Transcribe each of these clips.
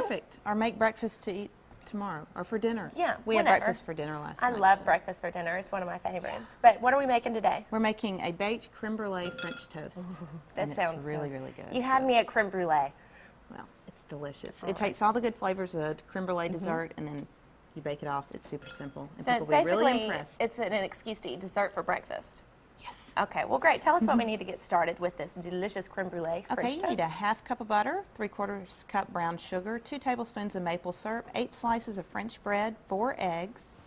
Perfect. Or make breakfast to eat tomorrow or for dinner. Yeah, we had breakfast for dinner last night. I love breakfast for dinner. It's one of my favorites. Yeah. But what are we making today? We're making a baked creme brulee French toast. Ooh, that sounds really, really good. You had me at creme brulee. Well, it's delicious. It takes all the good flavors of the creme brulee dessert, and then you bake it off. It's super simple. And so people it's will be basically, really impressed. it's an excuse to eat dessert for breakfast. Yes. Okay, well, great. Tell us what we need to get started with this delicious creme brulee French Okay, you toast. need a ½ cup of butter, 3/4 cup brown sugar, 2 tablespoons of maple syrup, 8 slices of French bread, 4 eggs,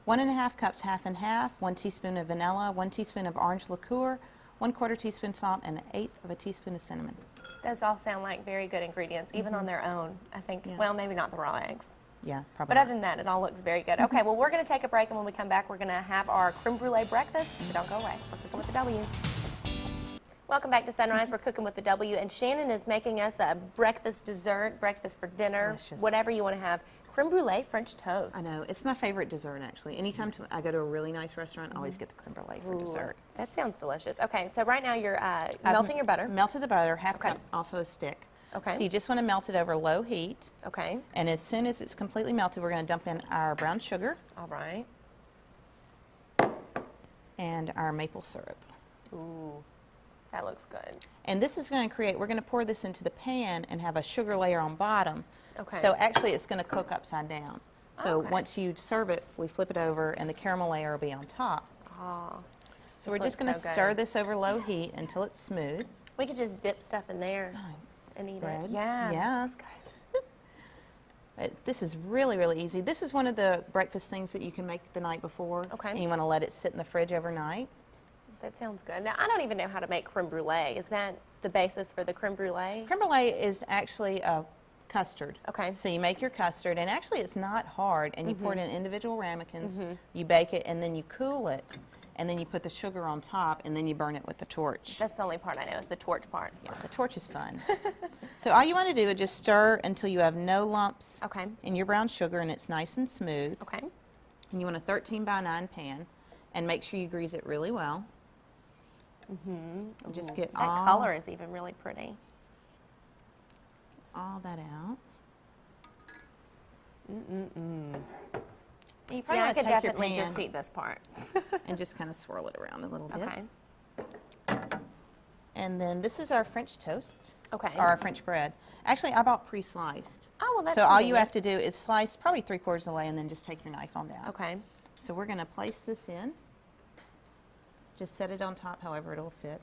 1½ cups half and half, 1 teaspoon of vanilla, 1 teaspoon of orange liqueur, 1/4 teaspoon salt, and 1/8 of a teaspoon of cinnamon. Those all sound like very good ingredients, even on their own. I think, well, maybe not the raw eggs. Yeah, probably. But other than that, it all looks very good. Okay, well, we're going to take a break, and when we come back, we're going to have our creme brulee breakfast. So don't go away. We're cooking with the W. Welcome back to Sunrise. We're cooking with the W, and Shannon is making us a breakfast dessert, breakfast for dinner, delicious. Whatever you want to have. Creme brulee French toast. I know. It's my favorite dessert, actually. Anytime I go to a really nice restaurant, I always get the creme brulee for dessert. That sounds delicious. Okay, so right now you're melting your butter. Melted the butter, ½ cup, also a stick. Okay. So you just want to melt it over low heat. Okay. And as soon as it's completely melted, we're going to dump in our brown sugar. All right. And our maple syrup. Ooh, that looks good. And this is going to create, we're going to pour this into the pan and have a sugar layer on bottom. Okay. So actually it's going to cook upside down. So once you serve it, we flip it over and the caramel layer will be on top. Oh, so we're just going to stir this over low heat until it's smooth. We could just dip stuff in there and eat it. Yeah. Yeah. This is really, really easy. This is one of the breakfast things that you can make the night before. Okay. And you want to let it sit in the fridge overnight. That sounds good. Now, I don't even know how to make creme brulee. Is that the basis for the creme brulee? Creme brulee is actually a custard. Okay. So you make your custard, and actually it's not hard, and you pour it in individual ramekins, you bake it, and then you cool it, and then you put the sugar on top, and then you burn it with the torch. That's the only part I know, is the torch part. Yeah, the torch is fun. So all you want to do is just stir until you have no lumps in your brown sugar, and it's nice and smooth. Okay. And you want a 13×9 pan, and make sure you grease it really well. And just get that color is even really pretty. All that out. You probably I could definitely just eat this part. And just kind of swirl it around a little bit. Okay. And then this is our French toast. Okay. Or our French bread. Actually, I bought pre-sliced. Oh, well, that's so all you have to do is slice probably 3/4 of the way and then just take your knife on down. Okay. So we're going to place this in. Just set it on top however it'll fit.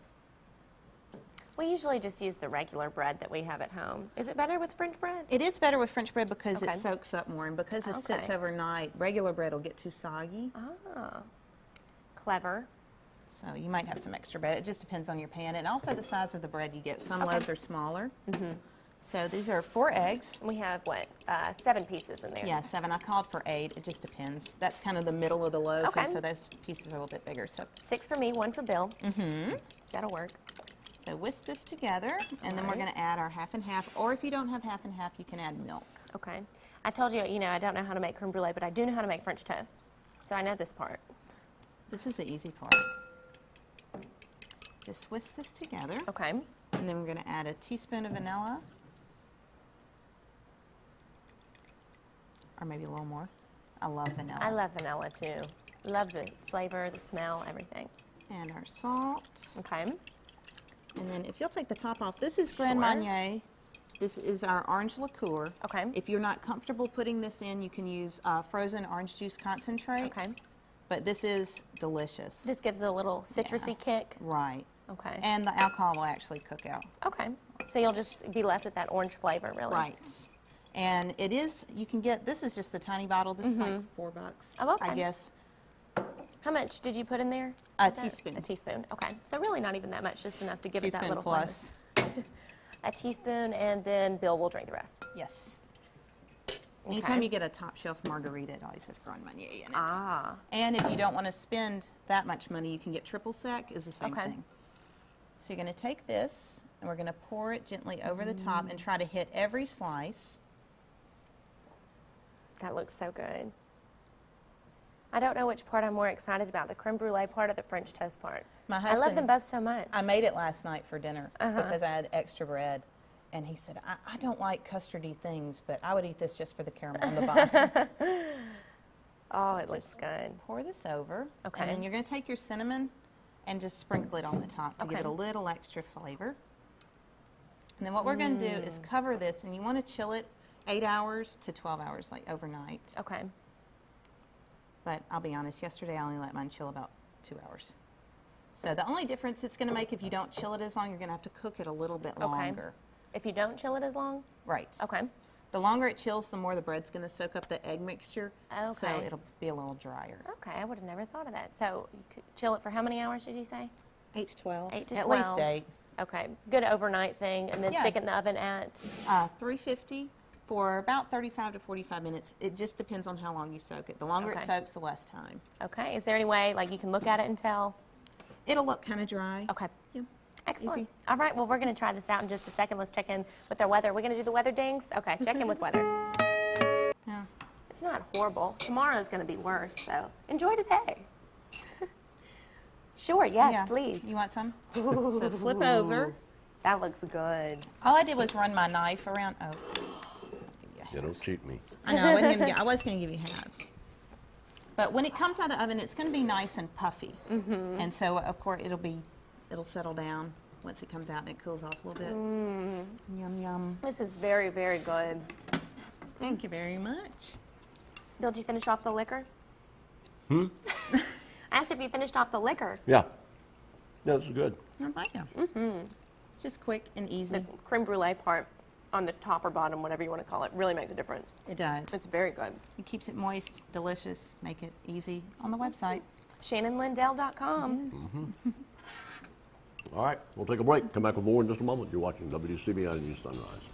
We usually just use the regular bread that we have at home. Is it better with French bread? It is better with French bread because it soaks up more, and because it sits overnight, regular bread will get too soggy. Ah, clever. So you might have some extra bread. It just depends on your pan and also the size of the bread you get. Some loaves are smaller. So these are 4 eggs. We have, what, 7 pieces in there? Yeah, 7. I called for 8. It just depends. That's kind of the middle of the loaf, and so those pieces are a little bit bigger. So 6 for me, 1 for Bill. That'll work. So whisk this together, and then we're going to add our half and half, or if you don't have half and half, you can add milk. Okay. I told you, I don't know how to make creme brulee, but I do know how to make French toast. So I know this part. This is the easy part. Just whisk this together. Okay. And then we're going to add a teaspoon of vanilla. Or maybe a little more. I love vanilla. I love vanilla too. Love the flavor, the smell, everything. And our salt. Okay. And then if you'll take the top off, this is Grand Marnier. This is our orange liqueur. Okay. If you're not comfortable putting this in, you can use frozen orange juice concentrate. Okay. But this is delicious. Just gives it a little citrusy kick. Right. Okay. And the alcohol will actually cook out. Okay. So you'll just be left with that orange flavor, really. Right. And it is, you can get, this is just a tiny bottle. This is like $4, I guess. How much did you put in there? A teaspoon. A teaspoon. Okay. So really not even that much, just enough to give it that little plus. flavor. A teaspoon, and then Bill will drink the rest. Yes. Anytime you get a top shelf margarita, it always has Grand Marnier in it. Ah. And if you don't want to spend that much money, you can get triple sec, is the same thing. So you're going to take this, and we're going to pour it gently over the top and try to hit every slice. That looks so good. I don't know which part I'm more excited about, the creme brulee part or the French toast part. My husband, I love them both so much. I made it last night for dinner because I had extra bread. and he said, I don't like custardy things, but I would eat this just for the caramel on the bottom. Oh, it looks good. Pour this over. Okay. And then you're going to take your cinnamon and just sprinkle it on the top to give it a little extra flavor. And then what we're going to do is cover this, and you want to chill it 8 hours to 12 hours, like overnight. Okay. But I'll be honest, yesterday I only let mine chill about 2 hours. So the only difference it's going to make if you don't chill it as long, you're going to have to cook it a little bit longer. If you don't chill it as long? Right. Okay. The longer it chills, the more the bread's going to soak up the egg mixture. Okay. So it'll be a little drier. Okay, I would have never thought of that. So you could chill it for how many hours did you say? 8 to 12. 8 to At 12. least 8. Okay, good overnight thing, and then Yeah. stick it in the oven at? 350 for about 35 to 45 minutes. It just depends on how long you soak it. The longer it Okay. soaks, the less time. Okay, is there any way, like, you can look at it and tell? It'll look kind of dry. Okay. Yeah. Excellent. Easy. All right, well, we're going to try this out in just a second. Let's check in with our weather. We're going to do the weather dings? Okay, check in with weather. Yeah. It's not horrible. Tomorrow's going to be worse, so enjoy today. Sure, yes, Yeah. please. You want some? So flip over. That looks good. All I did was run my knife around. Oh. Yeah, don't cheat me. I know. I was going to give you halves. But when it comes out of the oven, it's going to be nice and puffy. And so, of course, it'll settle down once it comes out and it cools off a little bit. Yum, yum. This is very, very good. Thank you very much. Bill, did you finish off the liquor? I asked if you finished off the liquor. Yeah. Yeah, this is good. Oh, thank you. Just quick and easy. The creme brulee part on the top or bottom, whatever you want to call it, really makes a difference. It does. It's very good. It keeps it moist, delicious, make it easy on the website. ShannonLindell.com. All right, we'll take a break. Come back with more in just a moment. You're watching WCBI News Sunrise.